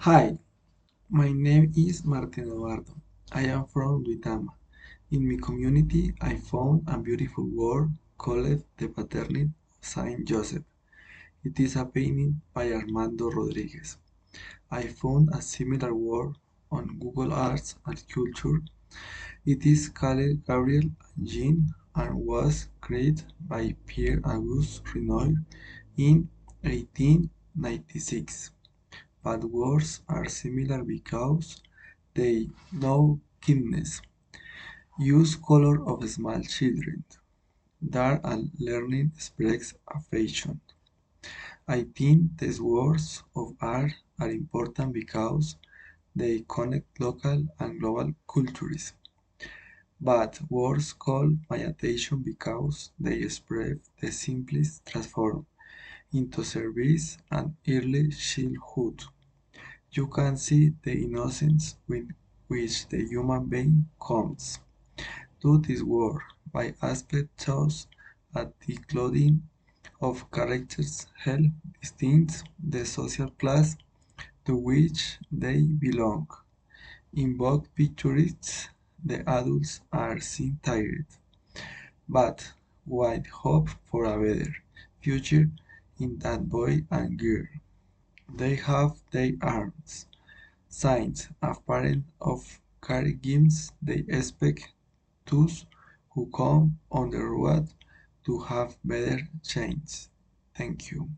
Hi, my name is Martin Eduardo. I am from Duitama. In my community, I found a beautiful work called The Paternity of Saint Joseph. It is a painting by Armando Rodriguez. I found a similar work on Google Arts and Culture. It is called Gabriel and Jean and was created by Pierre-Auguste Renoir in 1896. But words are similar because they know kindness, use color of small children, that and learning express affection. I think these words of art are important because they connect local and global cultures. But words call my attention because they express the simplest transform into service and early childhood. You can see the innocence with which the human being comes to this world by aspect shows at the clothing of characters help distinct the social class to which they belong. In both pictures, the adults are seen tired, but with hope for a better future in that boy and girl. They have their arms. Signs apparent of care games they expect those who come on the road to have better chances. Thank you.